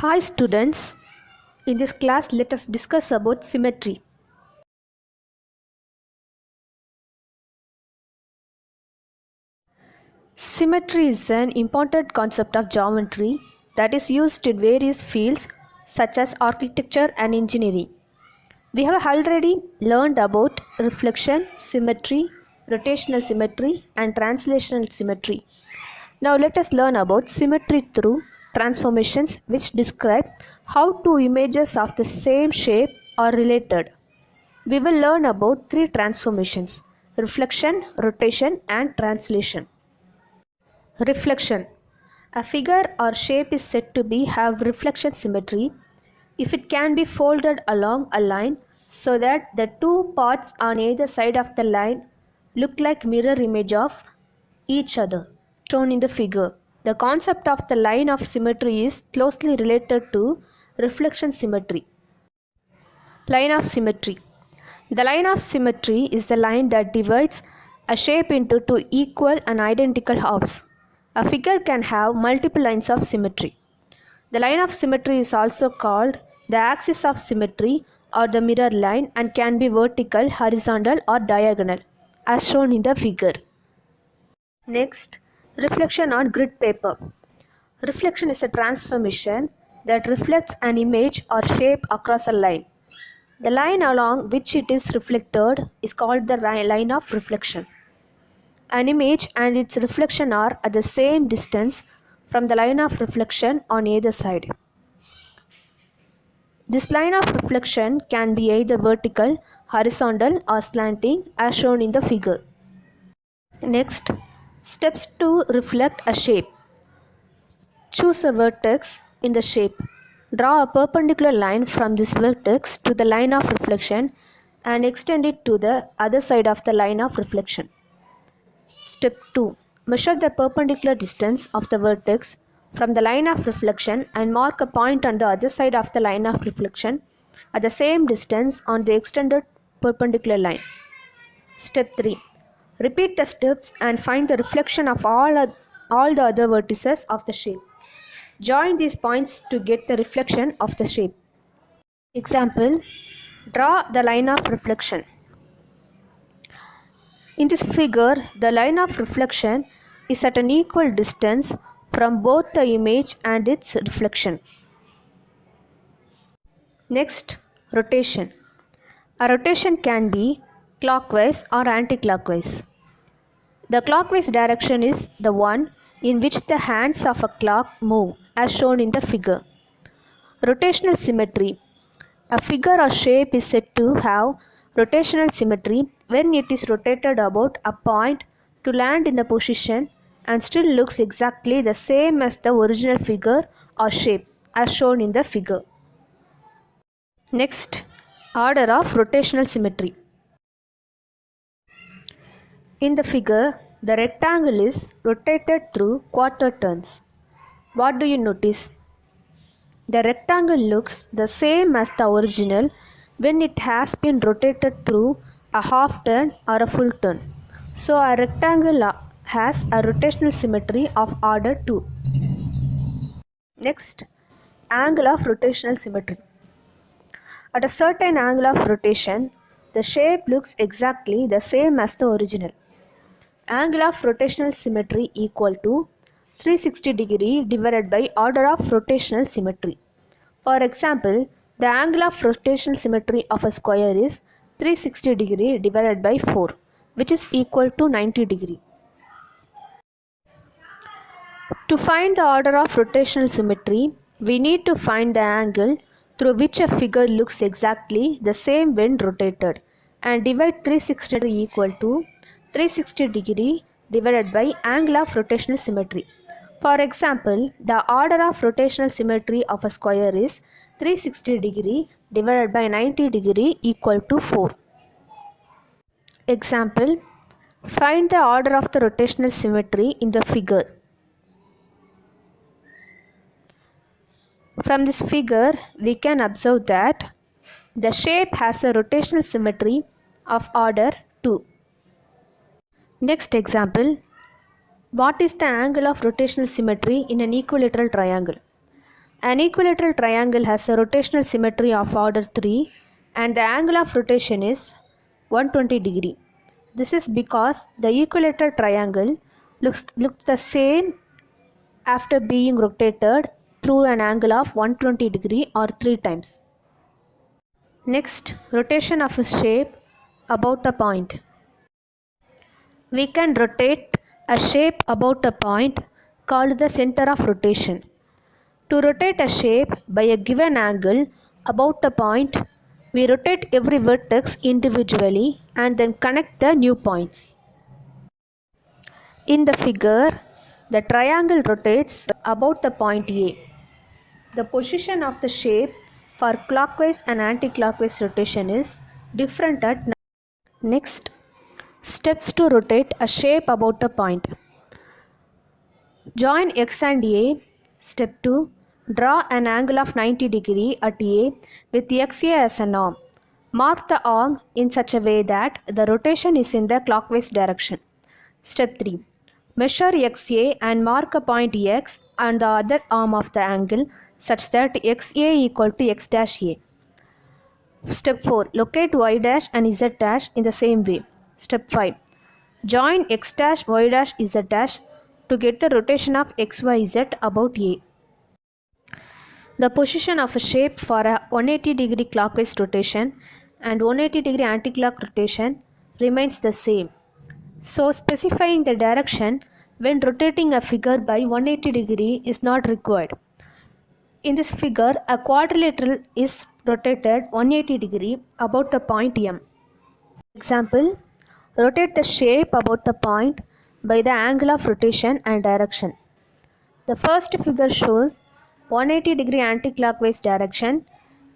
Hi students, in this class let us discuss about symmetry. Symmetry is an important concept of geometry that is used in various fields such as architecture and engineering. We have already learned about reflection, symmetry, rotational symmetry and translational symmetry. Now let us learn about symmetry through transformations which describe how two images of the same shape are related. We will learn about three transformations: reflection, rotation, and translation. Reflection. A figure or shape is said to have reflection symmetry if it can be folded along a line so that the two parts on either side of the line look like mirror image of each other, shown in the figure. The concept of the line of symmetry is closely related to reflection symmetry. Line of symmetry. The line of symmetry is the line that divides a shape into two equal and identical halves. A figure can have multiple lines of symmetry. The line of symmetry is also called the axis of symmetry or the mirror line and can be vertical, horizontal, or diagonal, as shown in the figure. Next, reflection on grid paper. Reflection is a transformation that reflects an image or shape across a line. The line along which it is reflected is called the line of reflection. An image and its reflection are at the same distance from the line of reflection on either side. This line of reflection can be either vertical, horizontal, or slanting as shown in the figure. Next, steps to reflect a shape. Choose a vertex in the shape. Draw a perpendicular line from this vertex to the line of reflection and extend it to the other side of the line of reflection. Step 2. Measure the perpendicular distance of the vertex from the line of reflection and mark a point on the other side of the line of reflection at the same distance on the extended perpendicular line. Step 3. Repeat the steps and find the reflection of all the other vertices of the shape. Join these points to get the reflection of the shape. Example, draw the line of reflection. In this figure, the line of reflection is at an equal distance from both the image and its reflection. Next, rotation. A rotation can be clockwise or anti-clockwise. The clockwise direction is the one in which the hands of a clock move, as shown in the figure. Rotational symmetry. A figure or shape is said to have rotational symmetry when it is rotated about a point to land in a position and still looks exactly the same as the original figure or shape, as shown in the figure. Next, order of rotational symmetry. In the figure, the rectangle is rotated through quarter turns. What do you notice? The rectangle looks the same as the original when it has been rotated through a half turn or a full turn. So a rectangle has a rotational symmetry of order 2. Next, angle of rotational symmetry. At a certain angle of rotation, the shape looks exactly the same as the original. Angle of rotational symmetry equal to 360 degree divided by order of rotational symmetry. For example, the angle of rotational symmetry of a square is 360 degree divided by 4, which is equal to 90 degree. To find the order of rotational symmetry, we need to find the angle through which a figure looks exactly the same when rotated and divide 360 degree equal to 360 degree divided by angle of rotational symmetry. For example, the order of rotational symmetry of a square is 360 degree divided by 90 degree equal to 4. Example, find the order of the rotational symmetry in the figure. From this figure, we can observe that the shape has a rotational symmetry of order 2. Next example, what is the angle of rotational symmetry in an equilateral triangle? An equilateral triangle has a rotational symmetry of order 3 and the angle of rotation is 120 degree. This is because the equilateral triangle looks the same after being rotated through an angle of 120 degree or 3 times. Next, rotation of a shape about a point. We can rotate a shape about a point called the center of rotation. To rotate a shape by a given angle about a point, we rotate every vertex individually and then connect the new points. In the figure, the triangle rotates about the point A. The position of the shape for clockwise and anti-clockwise rotation is different at next. Steps to rotate a shape about a point. Join X and A. Step 2. Draw an angle of 90 degree at A with XA as an arm. Mark the arm in such a way that the rotation is in the clockwise direction. Step 3. Measure XA and mark a point X on the other arm of the angle such that XA equal to X dash A. Step 4. Locate Y dash and Z dash in the same way. Step 5. Join X dash, Y dash, Z dash to get the rotation of XYZ about A. The position of a shape for a 180 degree clockwise rotation and 180 degree anti-clock rotation remains the same. So specifying the direction when rotating a figure by 180 degree is not required. In this figure, a quadrilateral is rotated 180 degree about the point M. Example, rotate the shape about the point by the angle of rotation and direction. The first figure shows 180 degree anti-clockwise direction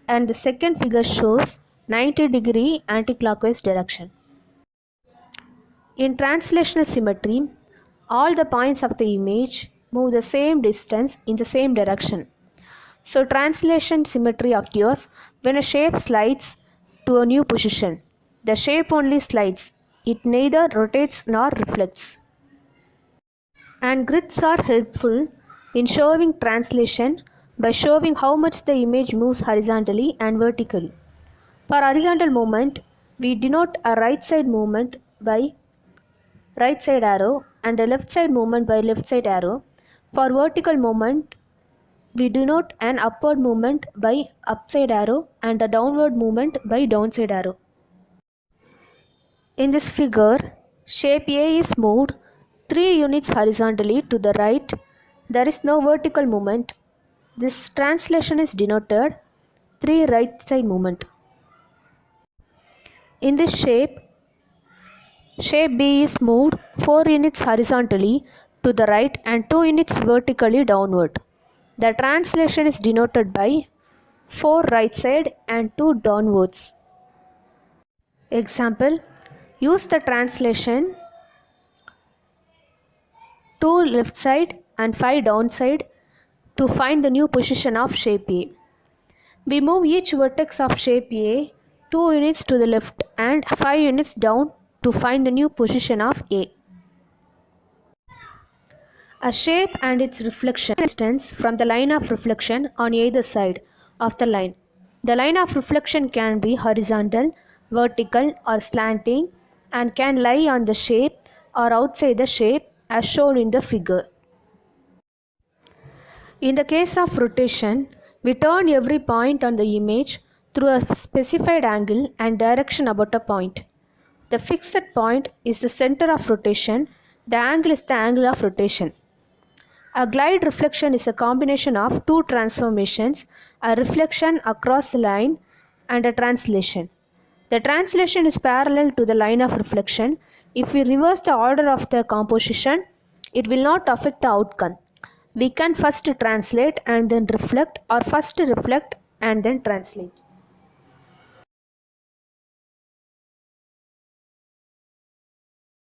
and the second figure shows 90 degree anti-clockwise direction. In translational symmetry, all the points of the image move the same distance in the same direction. So translation symmetry occurs when a shape slides to a new position. The shape only slides, it neither rotates nor reflects. And grids are helpful in showing translation by showing how much the image moves horizontally and vertically. For horizontal movement, we denote a right side movement by right side arrow and a left side movement by left side arrow. For vertical movement, we denote an upward movement by upside arrow and a downward movement by downside arrow. In this figure, shape A is moved 3 units horizontally to the right. There is no vertical movement. This translation is denoted 3 right side movement. In this shape B is moved 4 units horizontally to the right and 2 units vertically downward. The translation is denoted by 4 right side and 2 downwards. Example, use the translation 2 left side and 5 downside to find the new position of shape A. We move each vertex of shape A 2 units to the left and 5 units down to find the new position of A. A shape and its reflection distance from the line of reflection on either side of the line. The line of reflection can be horizontal, vertical or slanting and can lie on the shape or outside the shape as shown in the figure. In the case of rotation, we turn every point on the image through a specified angle and direction about a point. The fixed point is the center of rotation. The angle is the angle of rotation. A glide reflection is a combination of 2 transformations, a reflection across the line and a translation. The translation is parallel to the line of reflection. If we reverse the order of the composition, it will not affect the outcome. We can first translate and then reflect, or first reflect and then translate.